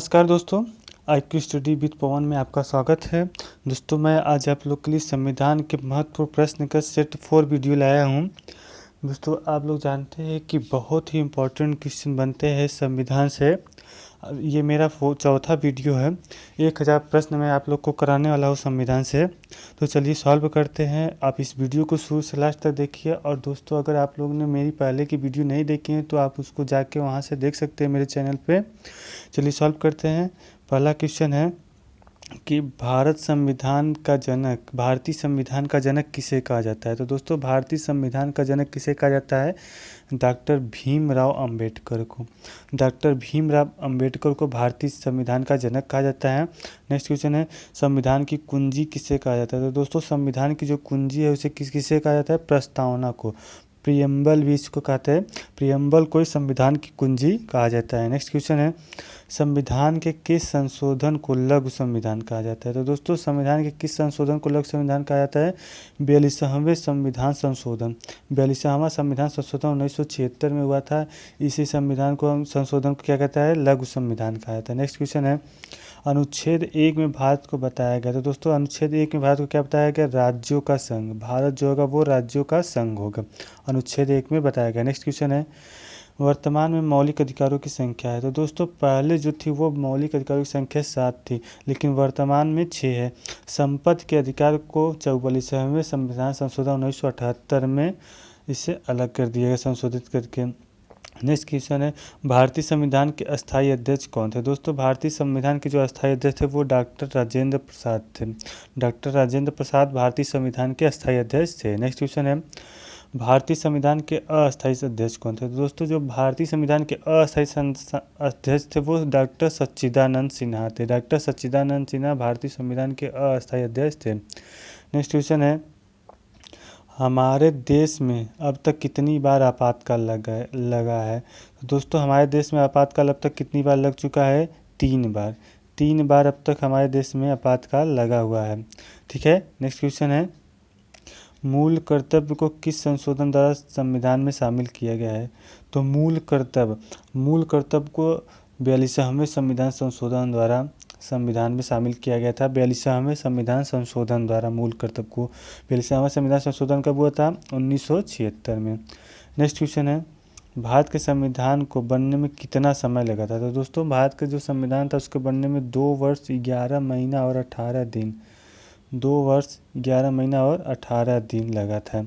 नमस्कार दोस्तों, IQ study with पवन में आपका स्वागत है। दोस्तों, मैं आज आप लोग के लिए संविधान के महत्वपूर्ण प्रश्न का सेट 4 वीडियो लाया हूं। दोस्तों, आप लोग जानते हैं कि बहुत ही इम्पोर्टेंट क्वेश्चन बनते हैं संविधान से। ये मेरा चौथा वीडियो है। 1000 प्रश्न मैं आप लोग को कराने वाला हूँ संविधान से। तो चलिए सॉल्व करते हैं। आप इस वीडियो को शुरू से लास्ट तक देखिए। और दोस्तों, अगर आप लोगों ने मेरी पहले की वीडियो नहीं देखी है तो आप उसको जाके वहाँ से देख सकते हैं मेरे चैनल पे। चलिए सॉल्व करते हैं। पहला क्वेश्चन है कि भारतीय संविधान का जनक किसे कहा जाता है। तो दोस्तों, भारतीय संविधान का जनक किसे कहा जाता है? डॉक्टर भीमराव अंबेडकर को। डॉक्टर भीमराव अंबेडकर को भारतीय संविधान का जनक कहा जाता है। नेक्स्ट क्वेश्चन है, संविधान की कुंजी किसे कहा जाता है। तो दोस्तों, संविधान की जो कुंजी है उसे किसे कहा जाता है? प्रस्तावना को, प्रियम्बल भी इसको कहते हैं। प्रियम्बल को संविधान की कुंजी कहा जाता है। नेक्स्ट क्वेश्चन है, संविधान के किस संशोधन को लघु संविधान कहा जाता है। तो दोस्तों, संविधान के किस संशोधन को लघु संविधान कहा जाता है? 42वें संविधान संशोधन। 42वां संविधान संशोधन 1976 में हुआ था। इसी संविधान को संशोधन को क्या कहता है? लघु संविधान कहा जाता है। नेक्स्ट क्वेश्चन है, अनुच्छेद 1 में भारत को बताया गया। तो दोस्तों, अनुच्छेद 1 में भारत को क्या बताया गया? राज्यों का संघ। भारत जो होगा वो राज्यों का संघ होगा, अनुच्छेद 1 में बताया गया। नेक्स्ट क्वेश्चन है, वर्तमान में मौलिक अधिकारों की संख्या है। तो दोस्तों, पहले जो थी वो मौलिक अधिकारों की संख्या 7 थी, लेकिन वर्तमान में 6 है। संपत्ति के अधिकार को 44वें संविधान संशोधन 1978 में इसे अलग कर दिया गया, संशोधित करके। नेक्स्ट क्वेश्चन है, भारतीय संविधान के अस्थायी अध्यक्ष कौन थे। दोस्तों, भारतीय संविधान के जो अस्थायी अध्यक्ष थे वो डॉक्टर राजेंद्र प्रसाद थे। डॉक्टर राजेंद्र प्रसाद भारतीय संविधान के अस्थायी अध्यक्ष थे। नेक्स्ट क्वेश्चन है, भारतीय संविधान के अस्थायी अध्यक्ष कौन थे। तो दोस्तों, जो भारतीय संविधान के अस्थायी अध्यक्ष थे वो डॉक्टर सच्चिदानंद सिन्हा थे। डॉक्टर सच्चिदानंद सिन्हा भारतीय संविधान के अस्थायी अध्यक्ष थे। नेक्स्ट क्वेश्चन है, हमारे देश में अब तक कितनी बार आपातकाल लगा है। तो दोस्तों, हमारे देश में आपातकाल अब तक कितनी बार लग चुका है? 3 बार। 3 बार अब तक हमारे देश में आपातकाल लगा हुआ है। ठीक है। नेक्स्ट क्वेश्चन है, मूल कर्तव्य को किस संशोधन द्वारा संविधान में शामिल किया गया है। तो मूल कर्तव्य को 42वें संविधान संशोधन द्वारा संविधान में शामिल किया गया था। 42वें संविधान संशोधन द्वारा मूल कर्तव्य को। 42वां संविधान संशोधन कब हुआ था? 1976 में। नेक्स्ट क्वेश्चन है, भारत के संविधान को बनने में कितना समय लगा था। तो दोस्तों, भारत का जो संविधान था उसके बनने में 2 वर्ष 11 महीना और 18 दिन 2 वर्ष 11 महीना और 18 दिन लगा था।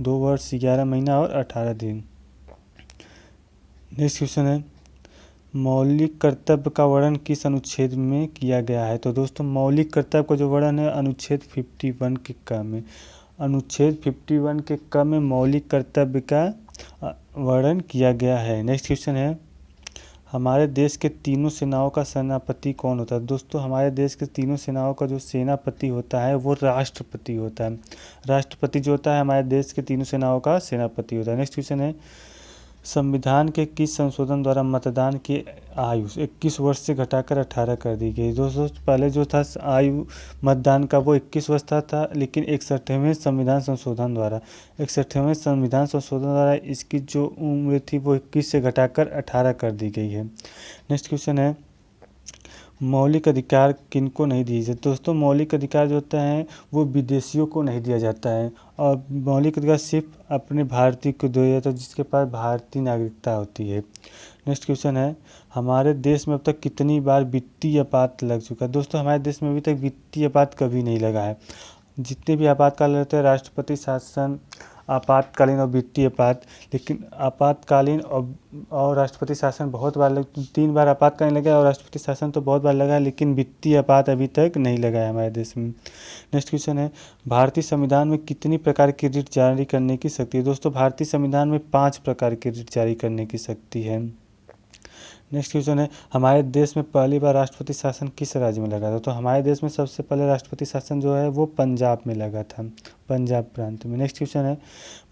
2 वर्ष 11 महीना और 18 दिन। नेक्स्ट क्वेश्चन है, मौलिक कर्तव्य का वर्णन किस अनुच्छेद में किया गया है। तो दोस्तों, मौलिक कर्तव्य का जो वर्णन है अनुच्छेद 51 के क में। अनुच्छेद 51 के क में मौलिक कर्तव्य का वर्णन किया गया है। नेक्स्ट क्वेश्चन है, हमारे देश के तीनों सेनाओं का सेनापति कौन होता है। दोस्तों, हमारे देश के तीनों सेनाओं का जो सेनापति होता है वो राष्ट्रपति होता है। राष्ट्रपति जो होता है हमारे देश के तीनों सेनाओं का सेनापति होता है। नेक्स्ट क्वेश्चन है, संविधान के किस संशोधन द्वारा मतदान की आयु 21 वर्ष से घटाकर 18 कर दी गई। दोस्तों, पहले जो था आयु मतदान का वो 21 वर्ष था, लेकिन 61वें संविधान संशोधन द्वारा इसकी जो उम्र थी वो 21 से घटाकर 18 कर दी गई है। नेक्स्ट क्वेश्चन है, मौलिक अधिकार किनको नहीं दिए जाते। दोस्तों, मौलिक अधिकार जो होता है वो विदेशियों को नहीं दिया जाता है, और मौलिक अधिकार सिर्फ अपने भारतीय को दिया जाता है जिसके पास भारतीय नागरिकता होती है। नेक्स्ट क्वेश्चन है, हमारे देश में अब तक कितनी बार वित्तीय आपात लग चुका है। दोस्तों, हमारे देश में अभी तक वित्तीय आपात कभी नहीं लगा है। जितने भी आपातकाल रहते हैं, राष्ट्रपति शासन, आपातकालीन और वित्तीय आपात, लेकिन आपातकालीन और राष्ट्रपति शासन बहुत बार 3 बार आपातकालीन लगा और राष्ट्रपति शासन तो बहुत बार लगा है, लेकिन वित्तीय आपात अभी तक नहीं लगा है हमारे देश में। नेक्स्ट क्वेश्चन है, भारतीय संविधान में कितनी प्रकार की रिट जारी करने की शक्ति है। दोस्तों, भारतीय संविधान में 5 प्रकार की रिट जारी करने की शक्ति है। नेक्स्ट क्वेश्चन है, हमारे देश में पहली बार राष्ट्रपति शासन किस राज्य में लगा था। तो हमारे देश में सबसे पहले राष्ट्रपति शासन जो है वो पंजाब में लगा था, पंजाब प्रांत में। नेक्स्ट क्वेश्चन है,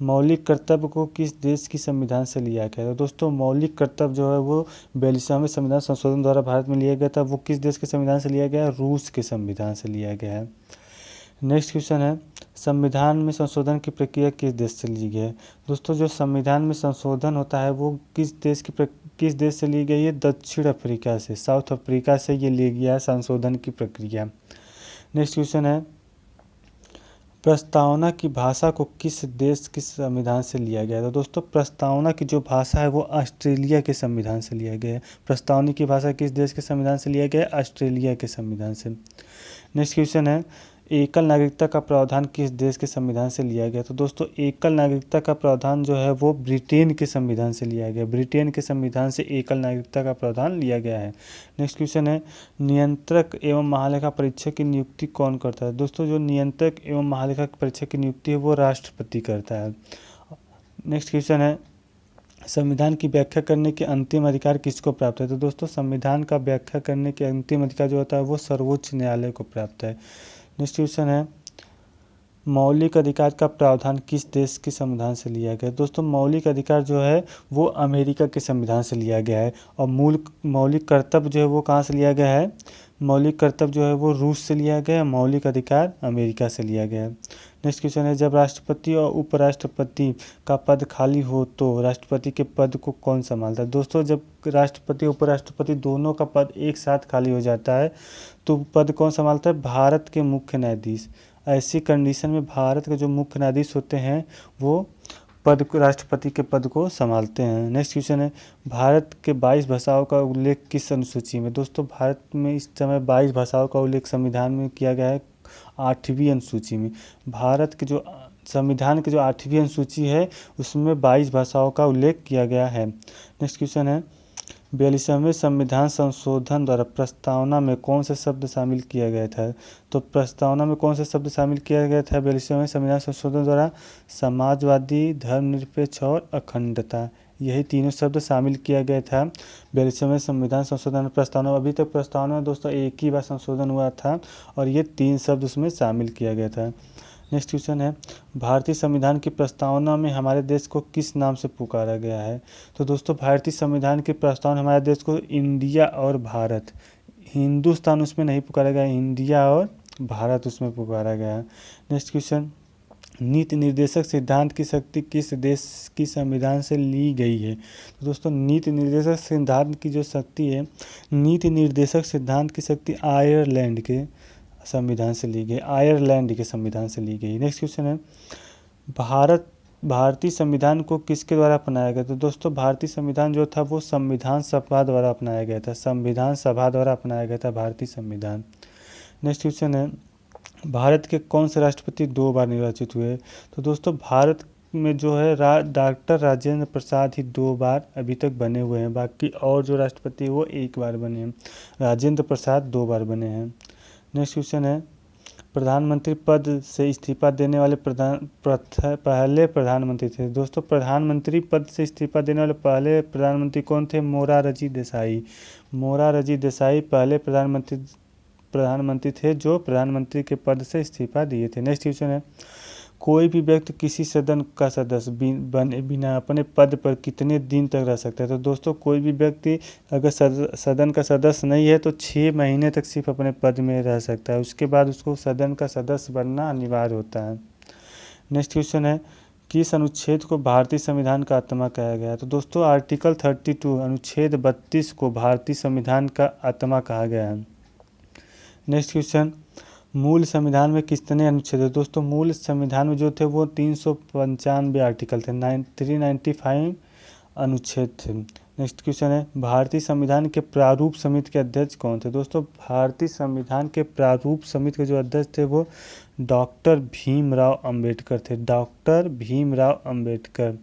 मौलिक कर्तव्य को किस देश की संविधान से लिया गया है। तो दोस्तों, मौलिक कर्तव्य जो है वो 42वें संविधान संशोधन द्वारा भारत में लिया गया था। वो किस देश के संविधान से लिया गया है? रूस के संविधान से लिया गया है। नेक्स्ट क्वेश्चन है, संविधान में संशोधन की प्रक्रिया किस देश से ली गई है। दोस्तों, जो संविधान में संशोधन होता है वो किस देश की किस देश से ली गई है? दक्षिण अफ्रीका से, साउथ अफ्रीका से ये ली गया है संशोधन की प्रक्रिया। नेक्स्ट क्वेश्चन है, प्रस्तावना की भाषा को किस देश के संविधान से लिया गया है? तो दोस्तों प्रस्तावना की जो भाषा है वो ऑस्ट्रेलिया के संविधान से लिया गया है। प्रस्तावना की भाषा किस देश के संविधान से लिया गया है? ऑस्ट्रेलिया के संविधान से। नेक्स्ट क्वेश्चन है, एकल नागरिकता का प्रावधान किस देश के संविधान से लिया गया? तो दोस्तों एकल नागरिकता का प्रावधान जो है वो ब्रिटेन के संविधान से लिया गया। ब्रिटेन के संविधान से एकल नागरिकता का प्रावधान लिया गया है। नेक्स्ट क्वेश्चन है, नियंत्रक एवं महालेखा परीक्षक की नियुक्ति कौन करता है? दोस्तों जो नियंत्रक एवं महालेखा परीक्षक की नियुक्ति है वो राष्ट्रपति करता है। नेक्स्ट क्वेश्चन है, संविधान की व्याख्या करने के अंतिम अधिकार किसको प्राप्त है? तो दोस्तों संविधान का व्याख्या करने के अंतिम अधिकार जो होता है वो सर्वोच्च न्यायालय को प्राप्त है। नेक्स्ट क्वेश्चन है, मौलिक अधिकार का प्रावधान किस देश के संविधान से लिया गया? दोस्तों मौलिक अधिकार जो है वो अमेरिका के संविधान से लिया गया है। और मौलिक कर्तव्य जो है वो कहाँ से लिया गया है? मौलिक कर्तव्य जो है वो रूस से लिया गया है, मौलिक अधिकार अमेरिका से लिया गया है। नेक्स्ट क्वेश्चन है, जब राष्ट्रपति और उपराष्ट्रपति का पद खाली हो तो राष्ट्रपति के पद को कौन संभालता है? दोस्तों जब राष्ट्रपति उपराष्ट्रपति दोनों का पद एक साथ खाली हो जाता है तो पद कौन संभालता है? भारत के मुख्य न्यायाधीश। ऐसी कंडीशन में भारत के जो मुख्य न्यायाधीश होते हैं वो पद को, राष्ट्रपति के पद को संभालते हैं। नेक्स्ट क्वेश्चन है, भारत के 22 भाषाओं का उल्लेख किस अनुसूची में? दोस्तों भारत में इस समय 22 भाषाओं का उल्लेख संविधान में किया गया है 8वीं अनुसूची में। भारत के जो संविधान की जो 8वीं अनुसूची है उसमें 22 भाषाओं का उल्लेख किया गया है। नेक्स्ट क्वेश्चन है, 42वें संविधान संशोधन द्वारा प्रस्तावना में कौन से शब्द शामिल किया गया था? तो प्रस्तावना में कौन से शब्द शामिल किया गया था 42वें संविधान संशोधन द्वारा? समाजवादी, धर्मनिरपेक्ष और अखंडता, यही तीनों शब्द शामिल किया गया था 42वें संविधान संशोधन प्रस्तावना। अभी तक प्रस्तावना में दोस्तों एक ही बार संशोधन हुआ था और ये 3 शब्द उसमें शामिल किया गया था। नेक्स्ट क्वेश्चन है, भारतीय संविधान की प्रस्तावना में हमारे देश को किस नाम से पुकारा गया है? तो दोस्तों भारतीय संविधान की प्रस्तावना हमारे देश को इंडिया और भारत, हिंदुस्तान उसमें नहीं पुकारा गया, इंडिया और भारत उसमें पुकारा गया। नेक्स्ट क्वेश्चन, नीति निर्देशक सिद्धांत की शक्ति किस देश की संविधान से ली गई है? तो दोस्तों नीति निर्देशक सिद्धांत की जो शक्ति है, नीति निर्देशक सिद्धांत की शक्ति आयरलैंड के संविधान से ली गई, आयरलैंड के संविधान से ली गई। नेक्स्ट क्वेश्चन है, भारतीय संविधान को किसके द्वारा अपनाया गया? तो दोस्तों भारतीय संविधान जो था वो संविधान सभा द्वारा अपनाया गया था, संविधान सभा द्वारा अपनाया गया था भारतीय संविधान। नेक्स्ट क्वेश्चन है, भारत के कौन से राष्ट्रपति 2 बार निर्वाचित हुए? तो दोस्तों भारत में जो है डॉक्टर राजेंद्र प्रसाद ही 2 बार अभी तक बने हुए हैं, बाकी और जो राष्ट्रपति वो 1 बार बने हैं। राजेंद्र प्रसाद 2 बार बने हैं। नेक्स्ट क्वेश्चन है, प्रधानमंत्री पद से इस्तीफा देने वाले पहले प्रधानमंत्री थे? दोस्तों प्रधानमंत्री पद से इस्तीफा देने वाले पहले प्रधानमंत्री कौन थे? मोरारजी देसाई। मोरारजी देसाई पहले प्रधानमंत्री थे जो प्रधानमंत्री के पद से इस्तीफा दिए थे। नेक्स्ट क्वेश्चन है, कोई भी व्यक्ति किसी सदन का सदस्य बने बिना अपने पद पर कितने दिन तक रह सकता है? तो दोस्तों कोई भी व्यक्ति अगर सदन का सदस्य नहीं है तो 6 महीने तक सिर्फ अपने पद में रह सकता है, उसके बाद उसको सदन का सदस्य बनना अनिवार्य होता है। नेक्स्ट क्वेश्चन है, किस अनुच्छेद को भारतीय संविधान का आत्मा कहा गया? तो दोस्तों आर्टिकल 32 अनुच्छेद 32 को भारतीय संविधान का आत्मा कहा गया है। नेक्स्ट क्वेश्चन, मूल संविधान में कितने अनुच्छेद है? दोस्तों मूल संविधान में जो थे वो 395 आर्टिकल थे, 395 अनुच्छेद थे। नेक्स्ट क्वेश्चन है, भारतीय संविधान के प्रारूप समिति के अध्यक्ष कौन थे? दोस्तों भारतीय संविधान के प्रारूप समिति के जो अध्यक्ष थे वो डॉक्टर भीमराव अंबेडकर थे, doctor Bhimrao Ambedkar.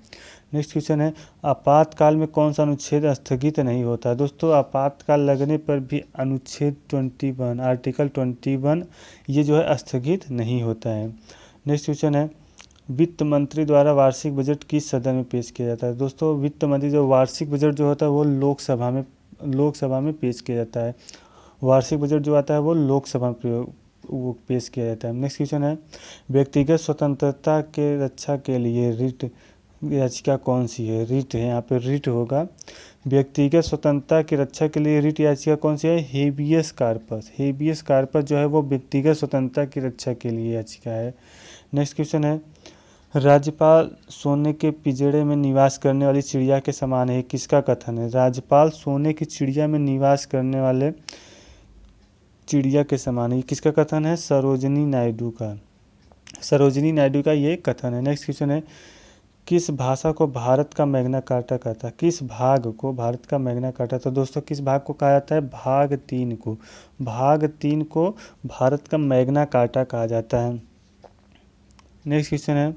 Next question है, आपातकाल में कौन सा अनुच्छेद स्थगित नहीं होता? दोस्तों आपातकाल लगने पर भी अनुच्छेद 21 आर्टिकल 21 ये जो है स्थगित नहीं होता है। नेक्स्ट क्वेश्चन है, वित्त मंत्री द्वारा वार्षिक बजट किस सदन में पेश किया जाता है? दोस्तों वित्त मंत्री जो वार्षिक बजट जो होता है वो लोकसभा में पेश किया जाता है। वार्षिक बजट जो आता है वो लोकसभा में वो पेश किया जाता है। नेक्स्ट क्वेश्चन है, व्यक्तिगत स्वतंत्रता के रक्षा के लिए रिट याचिका कौन सी है? रिट है, यहाँ पे रिट होगा। व्यक्तिगत स्वतंत्रता की रक्षा के लिए रिट याचिका कौन सी है? Habeas corpus. हेबियस कार्पस जो है वो व्यक्तिगत स्वतंत्रता की रक्षा के लिए याचिका है। नेक्स्ट क्वेश्चन है, राज्यपाल सोने के पिंजरे में निवास करने वाली चिड़िया के समान है, किसका कथन है? राज्यपाल सोने की चिड़िया में निवास करने वाले चिड़िया के समान है, किसका कथन है? सरोजिनी नायडू का। सरोजिनी नायडू का ये कथन है। नेक्स्ट क्वेश्चन है, किस भाषा को भारत का मैग्ना कार्टा कहता है? किस भाग को भारत का मैग्ना कार्टा? तो दोस्तों किस भाग को कहा जाता है? भाग 3 को। भाग 3 को भारत का मैग्ना कार्टा कहा जाता है। नेक्स्ट क्वेश्चन है,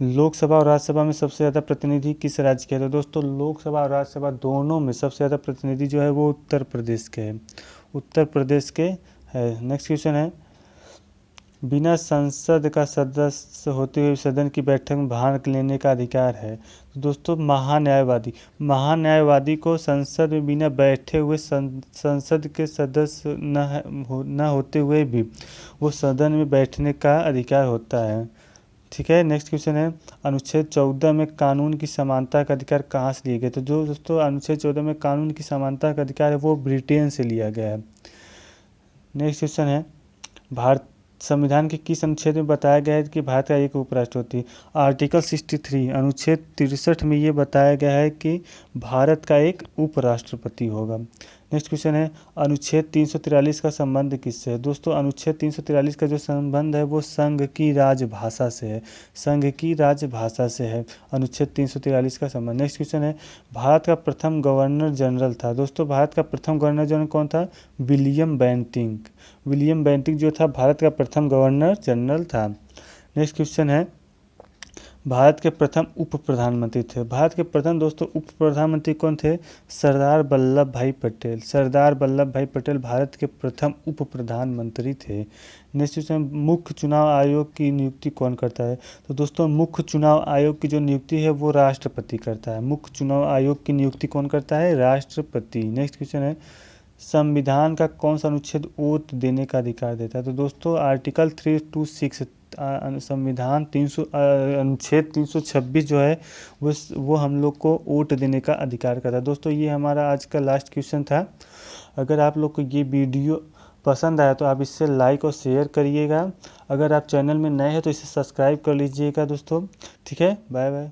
लोकसभा और राज्यसभा में सबसे ज़्यादा प्रतिनिधि किस राज्य के हैं? तो दोस्तों लोकसभा और राज्यसभा दोनों में सबसे ज़्यादा प्रतिनिधि जो है वो उत्तर प्रदेश के हैं, उत्तर प्रदेश के है। नेक्स्ट क्वेश्चन है, बिना संसद का सदस्य होते हुए सदन की बैठक में भाग लेने का अधिकार है? तो दोस्तों महान्यायवादी को संसद में बिना बैठे हुए संसद के सदस्य न होते हुए भी वो सदन में बैठने का अधिकार होता है। ठीक है। नेक्स्ट क्वेश्चन है, अनुच्छेद 14 में कानून की समानता का अधिकार कहाँ से लिए गए? तो जो दोस्तों अनुच्छेद 14 में कानून की समानता का अधिकार है वो ब्रिटेन से लिया गया है। नेक्स्ट क्वेश्चन है, भारत संविधान के किस अनुच्छेद में बताया गया है कि भारत का एक उपराष्ट्रपति? आर्टिकल 63 अनुच्छेद 63 में ये बताया गया है कि भारत का एक उपराष्ट्रपति होगा। नेक्स्ट क्वेश्चन है, अनुच्छेद 343 का संबंध किससे है? दोस्तों अनुच्छेद 343 का जो संबंध है वो संघ की राजभाषा से है, संघ की राजभाषा से है अनुच्छेद 343 का संबंध। नेक्स्ट क्वेश्चन है, भारत का प्रथम गवर्नर जनरल था? दोस्तों भारत का प्रथम गवर्नर जनरल कौन था? William Bentinck. विलियम बेंटिंक जो था भारत का प्रथम गवर्नर जनरल था। नेक्स्ट क्वेश्चन है, भारत के प्रथम उप प्रधानमंत्री थे? भारत के प्रथम दोस्तों उप प्रधानमंत्री कौन थे? सरदार वल्लभ भाई पटेल। सरदार वल्लभ भाई पटेल भारत के प्रथम उप प्रधानमंत्री थे। नेक्स्ट क्वेश्चन, मुख्य चुनाव आयोग की नियुक्ति कौन करता है? तो दोस्तों मुख्य चुनाव आयोग की जो नियुक्ति है वो राष्ट्रपति करता है। मुख्य चुनाव आयोग की नियुक्ति कौन करता है? राष्ट्रपति। नेक्स्ट क्वेश्चन है, संविधान का कौन सा अनुच्छेद वोट देने का अधिकार देता है? तो दोस्तों आर्टिकल 326 संविधान अनुच्छेद 326 जो है वो हम लोग को वोट देने का अधिकार करता है। दोस्तों ये हमारा आज का लास्ट क्वेश्चन था। अगर आप लोग को ये वीडियो पसंद आया तो आप इससे लाइक और शेयर करिएगा। अगर आप चैनल में नए हैं तो इसे सब्सक्राइब कर लीजिएगा दोस्तों। ठीक है, बाय बाय।